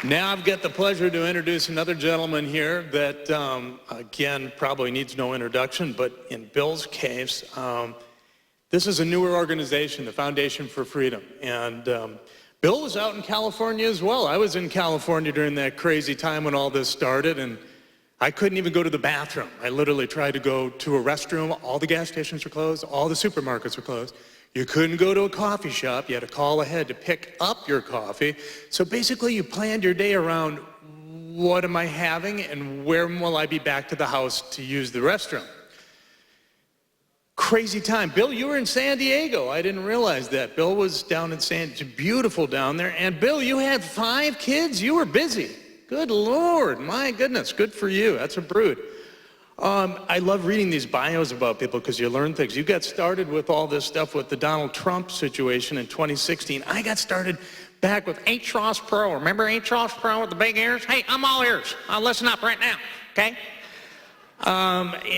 Now I've got the pleasure to introduce another gentleman here that, again, probably needs no introduction, but in Bill's case, this is a newer organization, the Foundation for Freedom. And Bill was out in California as well. I was in California during that crazy time when all this started, and I couldn't even go to the bathroom. I literally tried to go to a restroom. All the gas stations were closed. All the supermarkets were closed. You couldn't go to a coffee shop. You had to call ahead to pick up your coffee. So basically, you planned your day around what am I having and where will I be back to the house to use the restroom. Crazy time. Bill, you were in San Diego. I didn't realize that. Bill was down in it's beautiful down there. And Bill, you had 5 kids. You were busy. Good Lord. My goodness. Good for you. That's a brood. I love reading these bios about people because you learn things. You got started with all this stuff with the Donald Trump situation in 2016. I got started back with H. Ross Pro. Remember H. Ross Pro with the big ears? Hey, I'm all ears. I'll listen up right now, okay?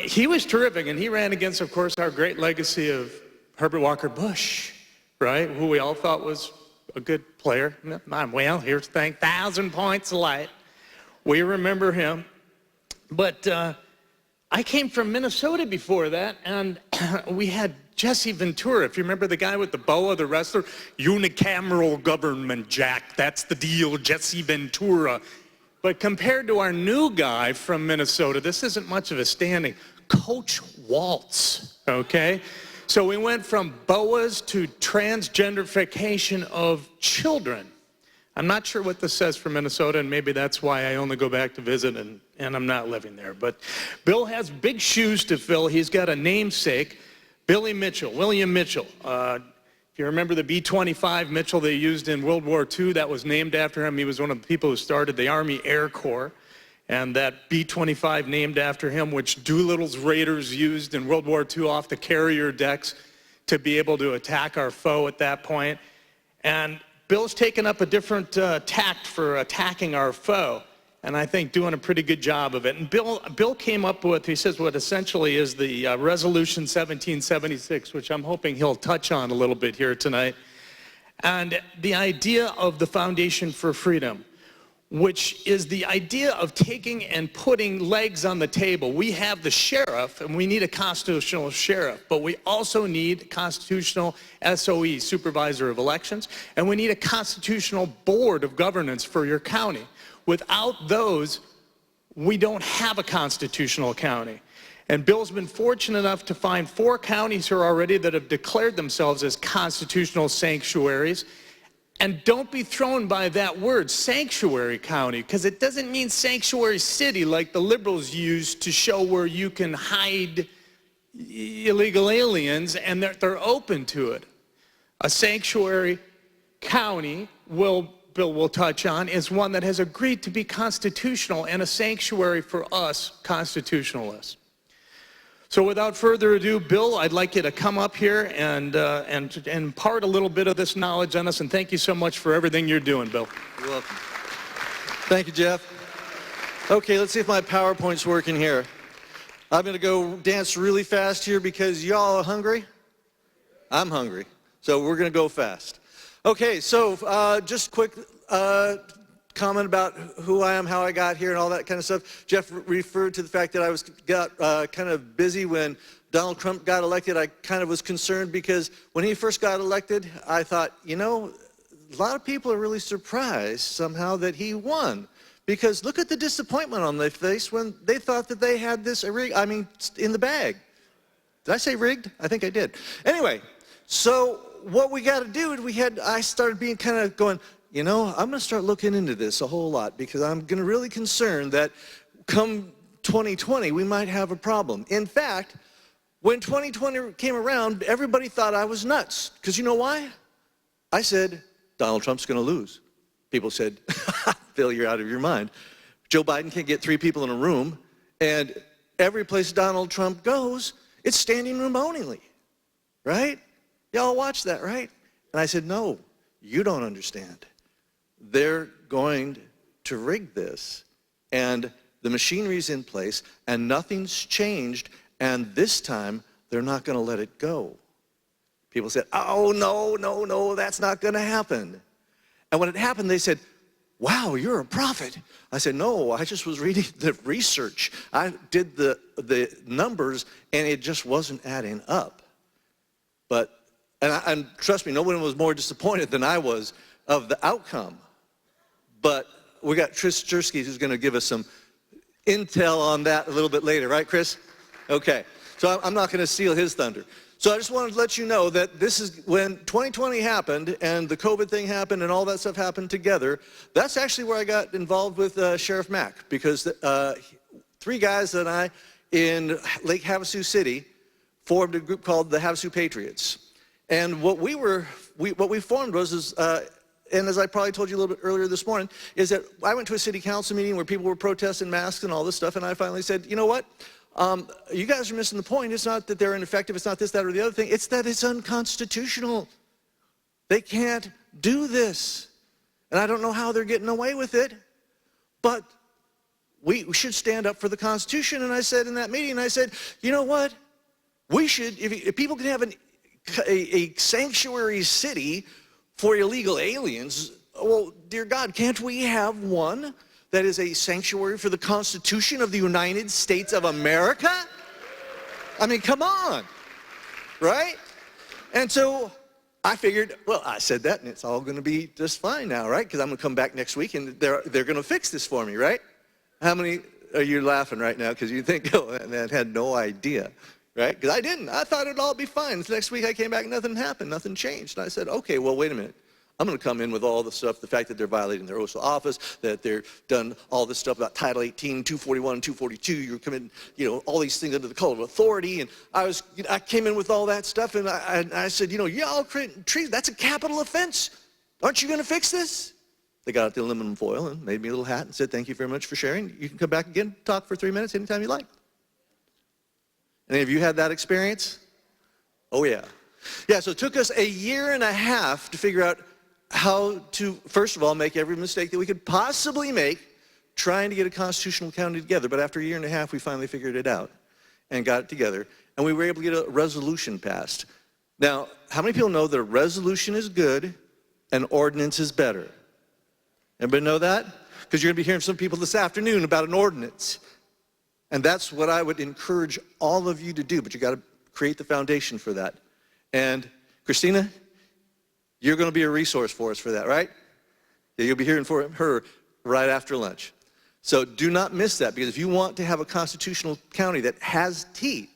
He was terrific, and he ran against, of course, our great legacy of Herbert Walker Bush, right? Who we all thought was a good player. Well, here's the thing, 1,000 points of light. We remember him. But I came from Minnesota before that, and we had Jesse Ventura. If you remember the guy with the boa, the wrestler, unicameral government, Jack. That's the deal, Jesse Ventura. But compared to our new guy from Minnesota, this isn't much of a standing. Coach Waltz, okay? So we went from boas to transgenderification of children. I'm not sure what this says for Minnesota, and maybe that's why I only go back to visit, and I'm not living there. But Bill has big shoes to fill. He's got a namesake, Billy Mitchell, William Mitchell. If you remember the B-25 Mitchell they used in World War II, that was named after him. He was one of the people who started the Army Air Corps. And that B-25 named after him, which Doolittle's Raiders used in World War II off the carrier decks to be able to attack our foe at that point. And Bill's taken up a different tact for attacking our foe, and I think doing a pretty good job of it. And Bill came up with, he says, what essentially is the Resolution 1776, which I'm hoping he'll touch on a little bit here tonight. And the idea of the Foundation for Freedom, which is the idea of taking and putting legs on the table. We have the sheriff, and we need a constitutional sheriff, but we also need constitutional SOE, supervisor of elections, and we need a constitutional board of governance for your county. Without those, we don't have a constitutional county. And Bill's been fortunate enough to find 4 counties here already that have declared themselves as constitutional sanctuaries. And don't be thrown by that word, sanctuary county, because it doesn't mean sanctuary city like the liberals use to show where you can hide illegal aliens and they're open to it. A sanctuary county, Bill will touch on, is one that has agreed to be constitutional and a sanctuary for us constitutionalists. So without further ado, Bill, I'd like you to come up here and impart a little bit of this knowledge on us, and thank you so much for everything you're doing, Bill. You're welcome. Thank you, Jeff. Okay, let's see if my PowerPoint's working here. I'm going to go dance really fast here because y'all are hungry. I'm hungry, so we're going to go fast. Okay, so just quick comment about who I am, how I got here, and all that kind of stuff. Jeff referred to the fact that I got kind of busy when Donald Trump got elected. I kind of was concerned because when he first got elected, I thought, you know, a lot of people are really surprised somehow that he won. Because look at the disappointment on their face when they thought that they had this, in the bag. Did I say rigged? I think I did. Anyway, so what we got to do is I started being kind of going, you know, I'm going to start looking into this a whole lot because I'm going to really concerned that come 2020, we might have a problem. In fact, when 2020 came around, everybody thought I was nuts. Because you know why? I said, Donald Trump's going to lose. People said, Phil, you're out of your mind. Joe Biden can't get 3 people in a room, and every place Donald Trump goes, it's standing room only, right? Y'all watch that, right? And I said, no, you don't understand. They're going to rig this, and the machinery's in place, and nothing's changed, and this time, they're not going to let it go. People said, oh, no, that's not going to happen. And when it happened, they said, wow, you're a prophet. I said, no, I just was reading the research. I did the numbers, and it just wasn't adding up. And trust me, no one was more disappointed than I was of the outcome. But we got Chris Chersky who's going to give us some intel on that a little bit later, right, Chris? Okay, so I'm not going to steal his thunder. So I just wanted to let you know that this is when 2020 happened and the COVID thing happened and all that stuff happened together. That's actually where I got involved with Sheriff Mack, because 3 guys and I in Lake Havasu City formed a group called the Havasu Patriots. And what we formed was, and as I probably told you a little bit earlier this morning, is that I went to a city council meeting where people were protesting masks and all this stuff, and I finally said, you know what? You guys are missing the point. It's not that they're ineffective. It's not this, that, or the other thing. It's that it's unconstitutional. They can't do this. And I don't know how they're getting away with it, but we should stand up for the Constitution. And I said in that meeting, I said, you know what? We should, if people can have a sanctuary city for illegal aliens, well, dear God, can't we have one that is a sanctuary for the Constitution of the United States of America? I mean, come on, right? And so I figured, well, I said that, and it's all going to be just fine now, right? Because I'm going to come back next week, and they're going to fix this for me, right? How many are you laughing right now because you think, oh, man, I had no idea? Right? Because I didn't. I thought it'd all be fine. The next week I came back, nothing happened, nothing changed. And I said, okay, well, wait a minute. I'm going to come in with all the stuff, the fact that they're violating their oath of office, that they're done all this stuff about Title 18, 241, 242. You're coming, all these things under the call of authority. And I came in with all that stuff, and I said, y'all creating trees, that's a capital offense. Aren't you going to fix this? They got out the aluminum foil and made me a little hat and said, thank you very much for sharing. You can come back again, talk for 3 minutes anytime you like. Any of you had that experience? Oh, yeah. Yeah, so it took us 1.5 years to figure out how to, first of all, make every mistake that we could possibly make trying to get a constitutional county together. But after 1.5 years, we finally figured it out and got it together. And we were able to get a resolution passed. Now, how many people know that a resolution is good and ordinance is better? Everybody know that? Because you're going to be hearing some people this afternoon about an ordinance. And that's what I would encourage all of you to do, but you got to create the foundation for that. And Christina, you're going to be a resource for us for that, right? Yeah, you'll be hearing from her right after lunch. So do not miss that, because if you want to have a constitutional county that has teeth,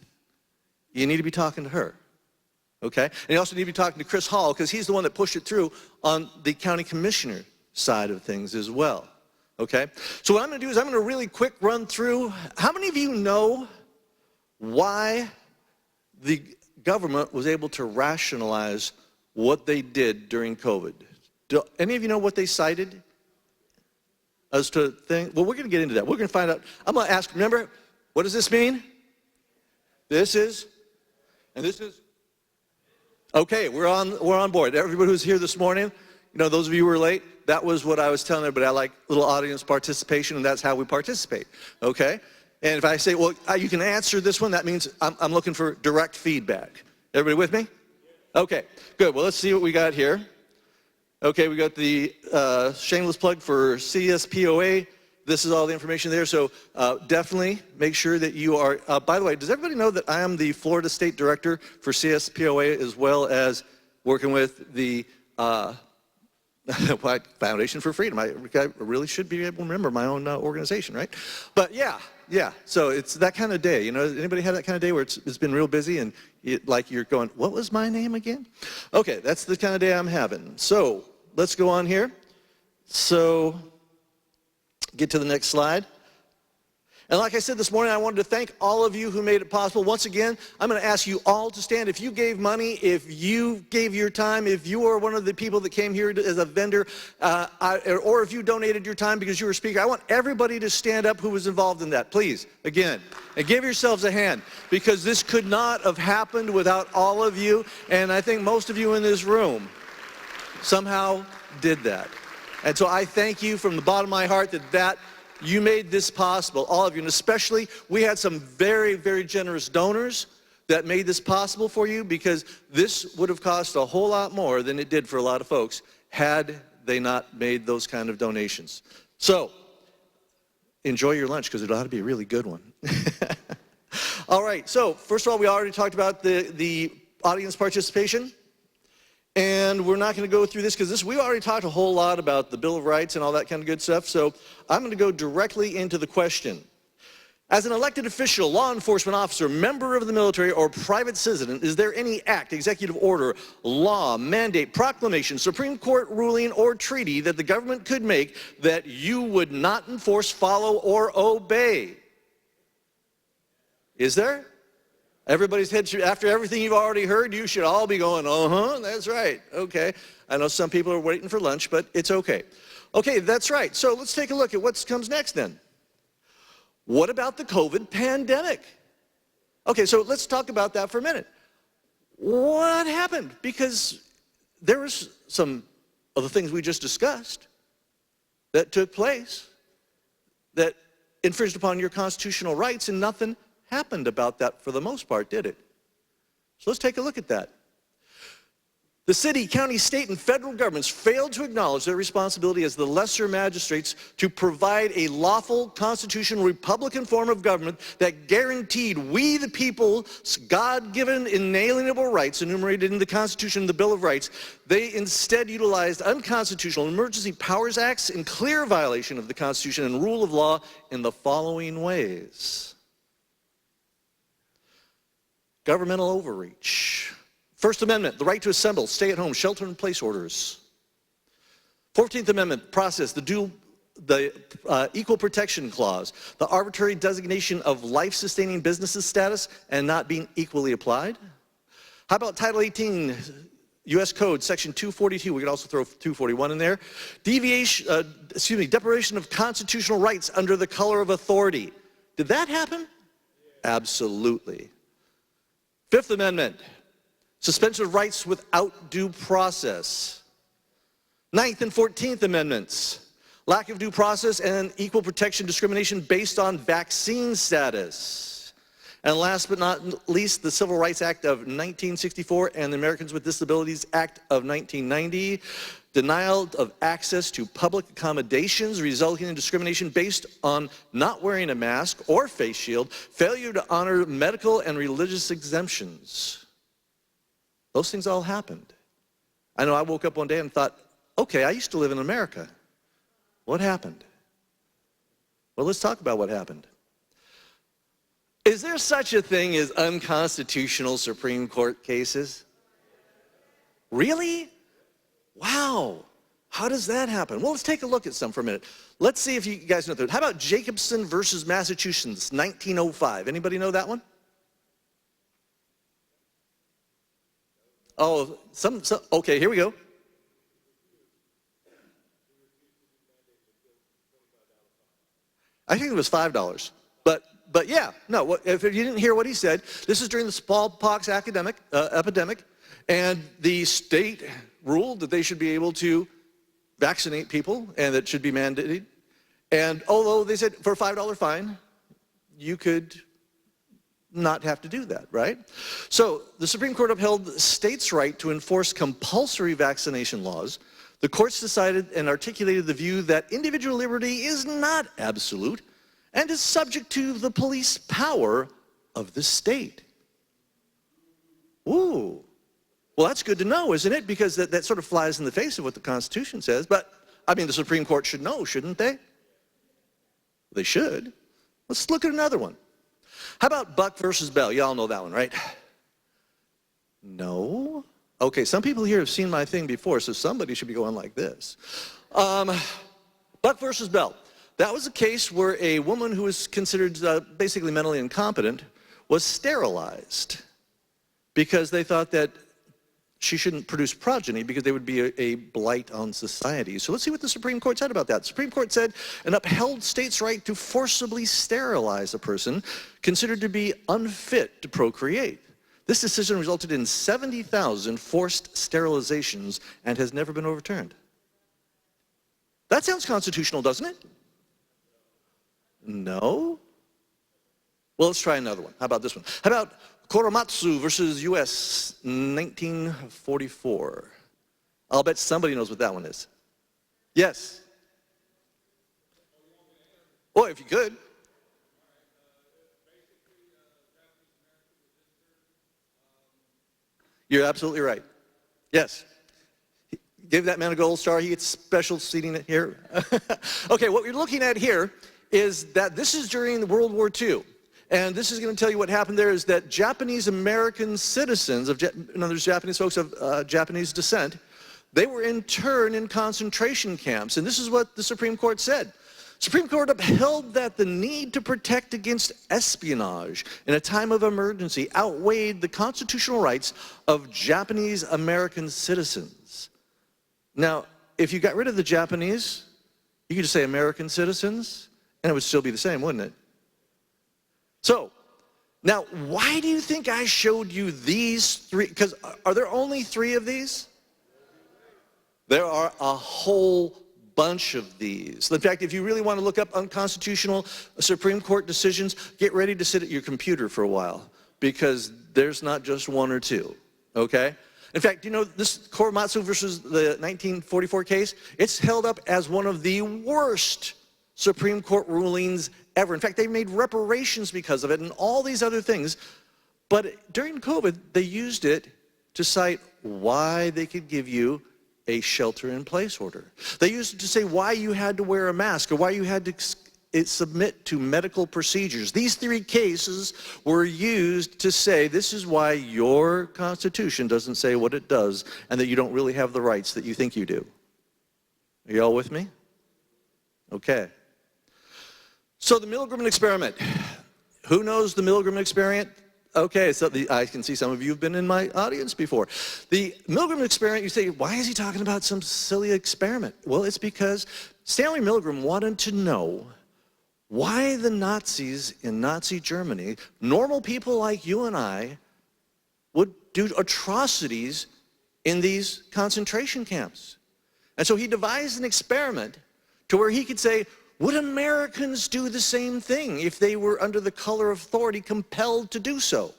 you need to be talking to her, okay? And you also need to be talking to Chris Hall, because he's the one that pushed it through on the county commissioner side of things as well. Okay, so what I'm going to do is I'm going to really quick run through. How many of you know why the government was able to rationalize what they did during COVID? Do any of you know what they cited as to thing? Well, we're going to get into that. We're going to find out. I'm going to ask, remember, what does this mean? This is, and this is. Okay, we're on board. Everybody who's here this morning, those of you who were late, that was what I was telling everybody. I like little audience participation, and that's how we participate, okay? And if I say, well, you can answer this one, that means I'm looking for direct feedback. Everybody with me? Okay, good. Well, let's see what we got here. Okay, we got the shameless plug for CSPOA. This is all the information there, so definitely make sure that you are, by the way, does everybody know that I am the Florida State Director for CSPOA, as well as working with the Foundation for Freedom. I really should be able to remember my own organization, right? But yeah, so it's that kind of day. Anybody have that kind of day where it's been real busy and like you're going, what was my name again? Okay, that's the kind of day I'm having. So let's go on here. So get to the next slide. And like I said this morning, I wanted to thank all of you who made it possible. Once again, I'm going to ask you all to stand. If you gave money, if you gave your time, if you are one of the people that came here as a vendor, or if you donated your time because you were a speaker, I want everybody to stand up who was involved in that, please, again. And give yourselves a hand, because this could not have happened without all of you. And I think most of you in this room somehow did that. And so I thank you from the bottom of my heart that you made this possible, all of you, and especially we had some very, very generous donors that made this possible for you, because this would have cost a whole lot more than it did for a lot of folks had they not made those kind of donations. So, enjoy your lunch because it ought to be a really good one. All right, so first of all, we already talked about the audience participation. And we're not going to go through this because we already talked a whole lot about the Bill of Rights and all that kind of good stuff. So I'm going to go directly into the question. As an elected official, law enforcement officer, member of the military, or private citizen, is there any act, executive order, law, mandate, proclamation, Supreme Court ruling, or treaty that the government could make that you would not enforce, follow, or obey? Is there? Everybody's head should, after everything you've already heard, you should all be going, that's right, okay. I know some people are waiting for lunch, but it's okay. Okay, that's right. So let's take a look at what comes next then. What about the COVID pandemic? Okay, so let's talk about that for a minute. What happened? Because there was some of the things we just discussed that took place that infringed upon your constitutional rights, and nothing happened about that for the most part, did it? So let's take a look at that. The city, county, state, and federal governments failed to acknowledge their responsibility as the lesser magistrates to provide a lawful, constitutional, Republican form of government that guaranteed we the people's God-given inalienable rights enumerated in the Constitution and the Bill of Rights. They instead utilized unconstitutional Emergency Powers Acts in clear violation of the Constitution and rule of law in the following ways. Governmental overreach. First Amendment, the right to assemble, stay at home, shelter-in-place orders. 14th Amendment, process, the Equal Protection Clause, the arbitrary designation of life-sustaining businesses status and not being equally applied. How about Title 18, U.S. Code, Section 242, we could also throw 241 in there. Deprivation of constitutional rights under the color of authority. Did that happen? Absolutely. Fifth Amendment, suspension of rights without due process. 9th and 14th Amendments, lack of due process and equal protection discrimination based on vaccine status. And last but not least, the Civil Rights Act of 1964 and the Americans with Disabilities Act of 1990, denial of access to public accommodations resulting in discrimination based on not wearing a mask or face shield, failure to honor medical and religious exemptions. Those things all happened. I know I woke up one day and thought, okay, I used to live in America. What happened? Well, let's talk about what happened. Is there such a thing as unconstitutional Supreme Court cases? Really? Wow. How does that happen? Well, let's take a look at some for a minute. Let's see if you guys know that. How about Jacobson versus Massachusetts, 1905? Anybody know that one? Oh, okay, here we go. I think it was $5. But yeah, no, if you didn't hear what he said, this is during the smallpox epidemic, and the state ruled that they should be able to vaccinate people and that should be mandated. And although they said for a $5 fine, you could not have to do that, right? So the Supreme Court upheld the state's right to enforce compulsory vaccination laws. The courts decided and articulated the view that individual liberty is not absolute and is subject to the police power of the state. Ooh. Well, that's good to know, isn't it? Because that sort of flies in the face of what the Constitution says. But, I mean, the Supreme Court should know, shouldn't they? They should. Let's look at another one. How about Buck versus Bell? Y'all know that one, right? No? Okay, some people here have seen my thing before, so somebody should be going like this. Buck versus Bell. That was a case where a woman who was considered basically mentally incompetent was sterilized because they thought that she shouldn't produce progeny because they would be a blight on society. So let's see what the Supreme Court said about that. The Supreme Court said an upheld state's right to forcibly sterilize a person considered to be unfit to procreate. This decision resulted in 70,000 forced sterilizations and has never been overturned. That sounds constitutional, doesn't it? No? Well, let's try another one. How about this one? How about Korematsu versus U.S., 1944? I'll bet somebody knows what that one is. Yes. Well, if you could. You're absolutely right. Yes. Give that man a gold star. He gets special seating here. Okay, what we're looking at here is that this is during World War II. And this is going to tell you what happened there is that Japanese American citizens, in other words, Japanese folks of Japanese descent, they were interned in concentration camps. And this is what the Supreme Court said. Supreme Court upheld that the need to protect against espionage in a time of emergency outweighed the constitutional rights of Japanese American citizens. Now, if you got rid of the Japanese, you could just say American citizens, and it would still be the same, wouldn't it? So, now, why do you think I showed you these three? Because are there only three of these? There are a whole bunch of these. In fact, if you really want to look up unconstitutional Supreme Court decisions, get ready to sit at your computer for a while, because there's not just one or two, okay? In fact, you know, this Korematsu versus the 1944 case, it's held up as one of the worst Supreme Court rulings ever. In fact, they made reparations because of it and all these other things. But during COVID, they used it to cite why they could give you a shelter-in-place order. They used it to say why you had to wear a mask or why you had to submit to medical procedures. These three cases were used to say this is why your Constitution doesn't say what it does and that you don't really have the rights that you think you do. Are you all with me? Okay. So the Milgram experiment. Who knows the Milgram experiment? Okay, so I can see some of you have been in my audience before. The Milgram experiment, you say, why is he talking about some silly experiment? Well, it's because Stanley Milgram wanted to know why the Nazis in Nazi Germany, normal people like you and I, would do atrocities in these concentration camps. And so he devised an experiment to where he could say, would Americans do the same thing if they were under the color of authority compelled to do so,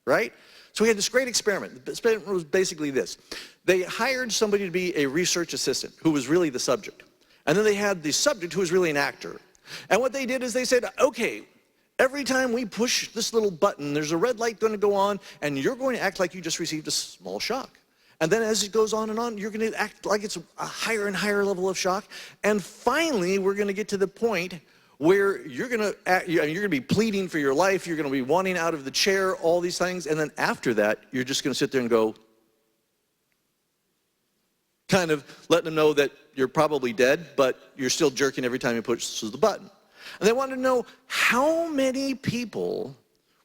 right? So we had this great experiment. The experiment was basically this. They hired somebody to be a research assistant who was really the subject. And then they had the subject who was really an actor. And what they did is they said, okay, every time we push this little button, there's a red light going to go on, and you're going to act like you just received a small shock. And then as it goes on and on, you're going to act like it's a higher and higher level of shock. And finally, we're going to get to the point where you're going to be pleading for your life. You're going to be wanting out of the chair, all these things. And then after that, you're just going to sit there and go, kind of letting them know that you're probably dead, but you're still jerking every time you push the button. And they wanted to know how many people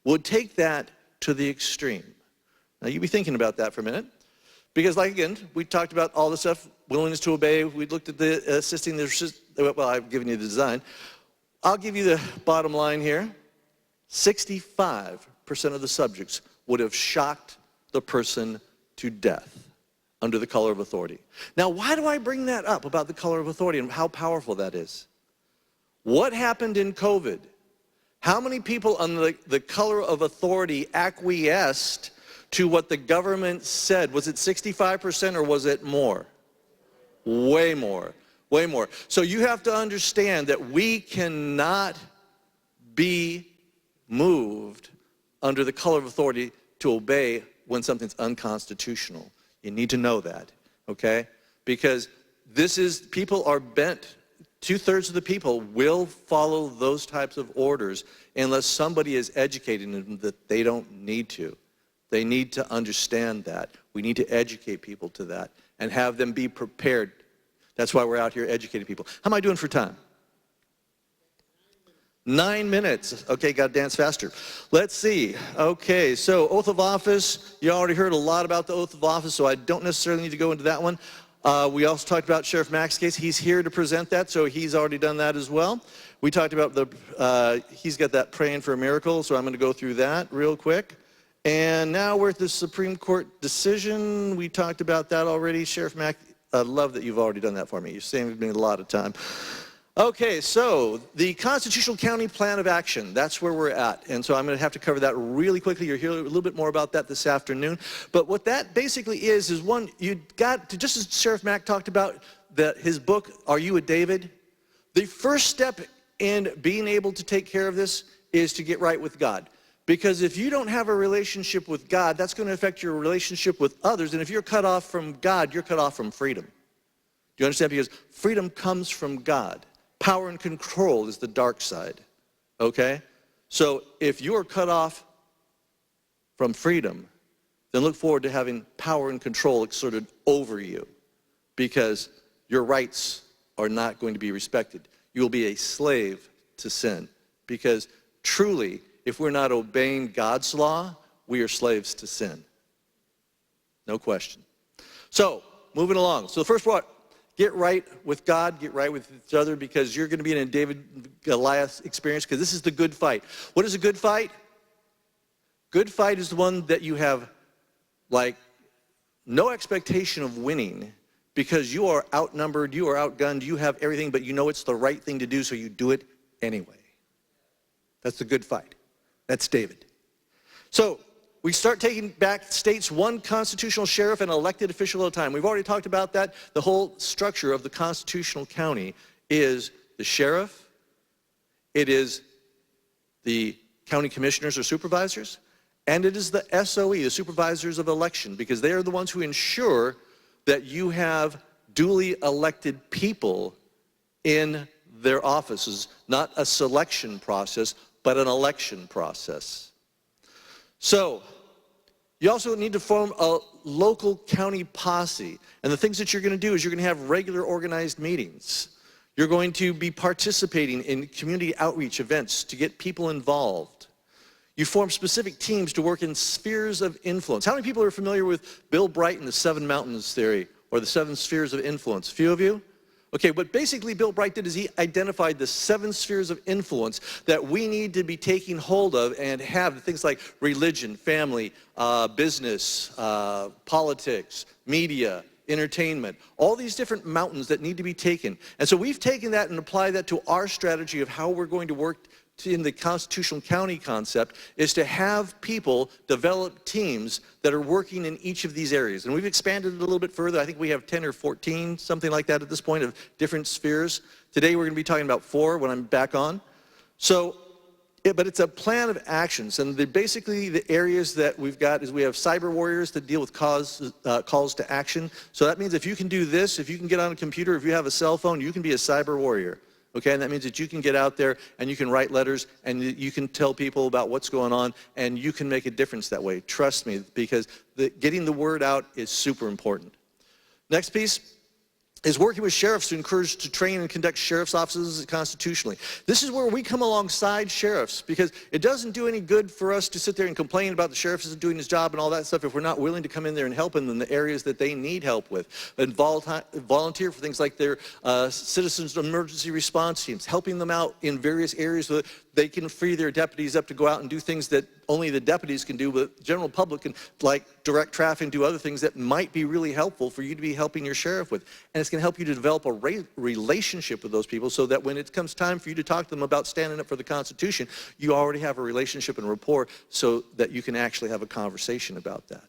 would take that to the extreme. Now, you be thinking about that for a minute. Because, like, again, we talked about all the stuff, willingness to obey. We looked at the assisting, well, I've given you the design. I'll give you the bottom line here. 65% of the subjects would have shocked the person to death under the color of authority. Now, why do I bring that up about the color of authority and how powerful that is? What happened in COVID? How many people under the color of authority acquiesced to what the government said? Was it 65% or was it more? Way more, way more. So you have to understand that we cannot be moved under the color of authority to obey when something's unconstitutional. You need to know that, okay? Because people are bent. 2/3 of the people will follow those types of orders unless somebody is educating them that they don't need to. They need to understand that. We need to educate people to that and have them be prepared. That's why we're out here educating people. How am I doing for time? 9 minutes. Okay, got to dance faster. Let's see. Okay, so oath of office. You already heard a lot about the oath of office, so I don't necessarily need to go into that one. We also talked about Sheriff Mack's case. He's here to present that, so he's already done that as well. We talked about he's got that praying for a miracle, so I'm going to go through that real quick. And now we're at the Supreme Court decision. We talked about that already. Sheriff Mack, I love that you've already done that for me. You've saved me a lot of time. Okay, so the Constitutional County Plan of Action, that's where we're at. And so I'm going to have to cover that really quickly. You'll hear a little bit more about that this afternoon. But what that basically is one, you got to, just as Sheriff Mack talked about, his book, Are You a David? The first step in being able to take care of this is to get right with God. Because if you don't have a relationship with God, that's going to affect your relationship with others. And if you're cut off from God, you're cut off from freedom. Do you understand? Because freedom comes from God. Power and control is the dark side. Okay? So if you're cut off from freedom, then look forward to having power and control exerted over you, because your rights are not going to be respected. You will be a slave to sin, because truly, if we're not obeying God's law, we are slaves to sin. No question. So, moving along. So the first part, get right with God, get right with each other, because you're going to be in a David-Goliath experience, because this is the good fight. What is a good fight? Good fight is the one that you have, like, no expectation of winning, because you are outnumbered, you are outgunned, you have everything, but you know it's the right thing to do, so you do it anyway. That's the good fight. That's David. So we start taking back states one constitutional sheriff and elected official at a time. We've already talked about that. The whole structure of the constitutional county is the sheriff, it is the county commissioners or supervisors, and it is the SOE, the supervisors of election, because they are the ones who ensure that you have duly elected people in their offices, not a selection process, but an election process. So, you also need to form a local county posse. And the things that you're going to do is you're going to have regular organized meetings. You're going to be participating in community outreach events to get people involved. You form specific teams to work in spheres of influence. How many people are familiar with Bill Bright and the 7 mountains theory, or the 7 spheres of influence? A few of you? Okay, what basically Bill Bright did is he identified the 7 spheres of influence that we need to be taking hold of and have things like religion, family, business, politics, media, entertainment, all these different mountains that need to be taken. And so we've taken that and applied that to our strategy of how we're going to work in the constitutional county concept, is to have people develop teams that are working in each of these areas. And we've expanded it a little bit further. I think we have 10 or 14, something like that at this point, of different spheres. Today we're going to be talking about 4 when I'm back on. So, but it's a plan of actions. And basically the areas that we've got is we have cyber warriors that deal with calls to action. So that means if you can do this, if you can get on a computer, if you have a cell phone, you can be a cyber warrior. Okay, and that means that you can get out there and you can write letters and you can tell people about what's going on, and you can make a difference that way. Trust me, because getting the word out is super important. Next piece is working with sheriffs to encourage to train and conduct sheriff's offices constitutionally. This is where we come alongside sheriffs, because it doesn't do any good for us to sit there and complain about the sheriff isn't doing his job and all that stuff if we're not willing to come in there and help them in the areas that they need help with. And volunteer for things like their citizens emergency response teams, helping them out in various areas so that they can free their deputies up to go out and do things that only the deputies can do, but the general public can, like direct traffic and do other things that might be really helpful for you to be helping your sheriff with. And it's going to help you to develop a relationship with those people, so that when it comes time for you to talk to them about standing up for the Constitution, you already have a relationship and rapport so that you can actually have a conversation about that.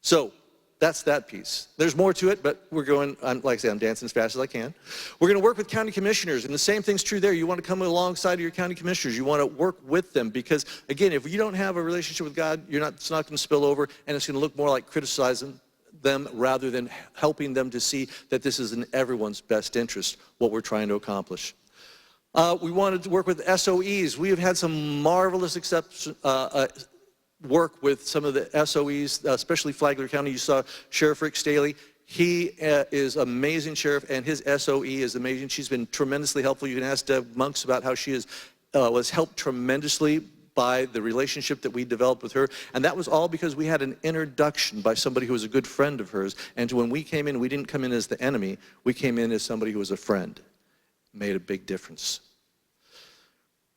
So that's that piece. There's more to it, but we're going, like I say, I'm dancing as fast as I can. We're going to work with county commissioners, and the same thing's true there. You want to come alongside of your county commissioners. You want to work with them, because, again, if you don't have a relationship with God, it's not going to spill over, and it's going to look more like criticizing them rather than helping them to see that this is in everyone's best interest, what we're trying to accomplish. We wanted to work with SOEs. We have had some marvelous work with some of the SOEs, especially Flagler County. You saw Sheriff Rick Staley. He is amazing sheriff, and his SOE is amazing. She's been tremendously helpful. You can ask Deb Monks about how she was helped tremendously by the relationship that we developed with her. And that was all because we had an introduction by somebody who was a good friend of hers. And when we came in, we didn't come in as the enemy. We came in as somebody who was a friend. Made a big difference.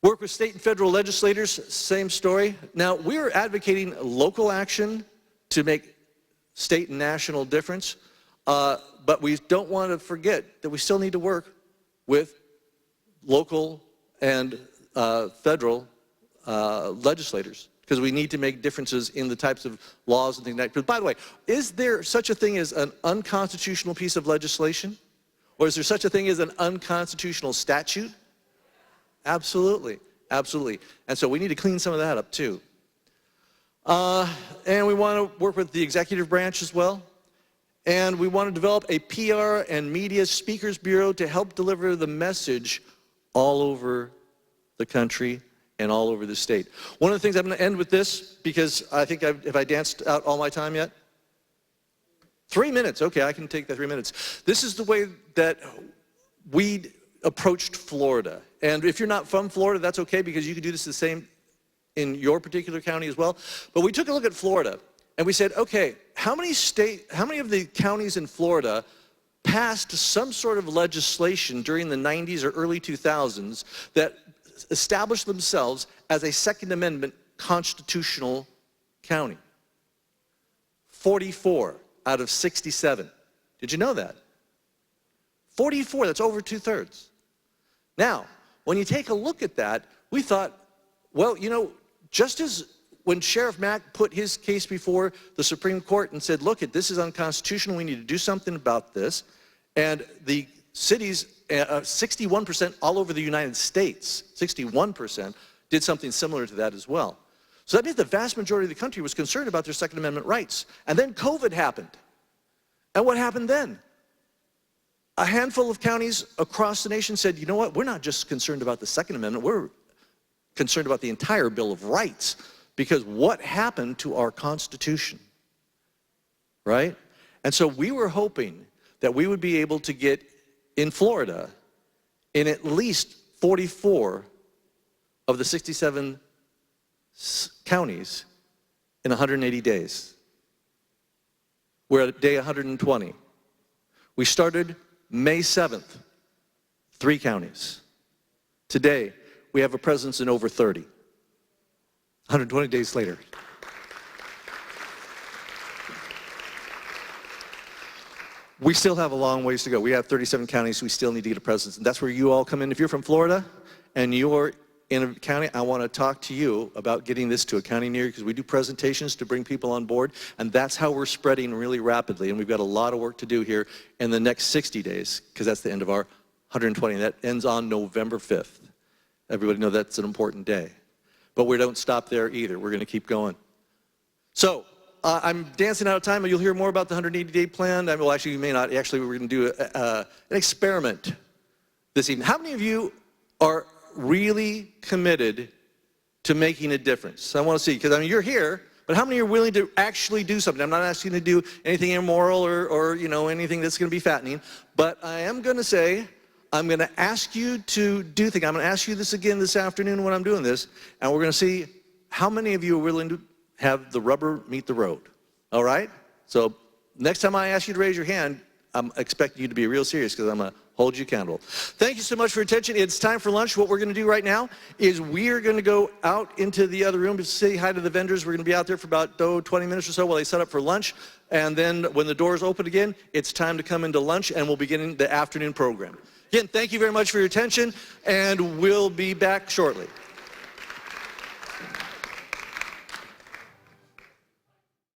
Work with state and federal legislators, same story. Now, we're advocating local action to make state and national difference, but we don't want to forget that we still need to work with local and federal legislators, because we need to make differences in the types of laws and things like that. But by the way, is there such a thing as an unconstitutional piece of legislation? Or is there such a thing as an unconstitutional statute? Absolutely, absolutely. And so we need to clean some of that up too. And we want to work with the executive branch as well. And we want to develop a PR and media speakers bureau to help deliver the message all over the country and all over the state. One of the things I'm going to end with this, because I think have I danced out all my time yet? 3 minutes, okay, I can take that 3 minutes. This is the way that we approached Florida. And if you're not from Florida, that's okay, because you can do this the same in your particular county as well. But we took a look at Florida, and we said, okay, how many of the counties in Florida passed some sort of legislation during the 90s or early 2000s that established themselves as a Second Amendment constitutional county? 44 out of 67. Did you know that? 44, that's over 2/3. Now, when you take a look at that, we thought, well, you know, just as when Sheriff Mack put his case before the Supreme Court and said, look, this is unconstitutional, we need to do something about this, and the cities, 61% all over the United States, 61% did something similar to that as well. So that means the vast majority of the country was concerned about their Second Amendment rights. And then COVID happened. And what happened then? A handful of counties across the nation said, you know what, we're not just concerned about the Second Amendment, we're concerned about the entire Bill of Rights, because what happened to our Constitution, right? And so we were hoping that we would be able to get in Florida in at least 44 of the 67 counties in 180 days. We're at day 120. We started May 7th, 3 counties. Today, we have a presence in over 30. 120 days later. We still have a long ways to go. We have 37 counties, we still need to get a presence. And that's where you all come in. If you're from Florida and you're in a county, I want to talk to you about getting this to a county near you, because we do presentations to bring people on board, and that's how we're spreading really rapidly. And we've got a lot of work to do here in the next 60 days, because that's the end of our 120. That ends on November 5th. Everybody know that's an important day. But we don't stop there either. We're going to keep going. So, I'm dancing out of time, but you'll hear more about the 180-day plan. Well, actually, you may not. Actually, we're going to do an experiment this evening. How many of you are really committed to making a difference? I want to see, because I mean, you're here, but how many are willing to actually do something? I'm not asking you to do anything immoral or you know, anything that's going to be fattening, but I am going to say, I'm going to ask you to do things. I'm going to ask you this again this afternoon when I'm doing this, and we're going to see how many of you are willing to have the rubber meet the road. All right? So next time I ask you to raise your hand, I'm expecting you to be real serious, because I'm going to hold you accountable. Thank you so much for your attention. It's time for lunch. What we're going to do right now is we're going to go out into the other room to say hi to the vendors. We're going to be out there for about 20 minutes or so while they set up for lunch. And then when the doors open again, it's time to come into lunch, and we'll begin the afternoon program. Again, thank you very much for your attention, and we'll be back shortly.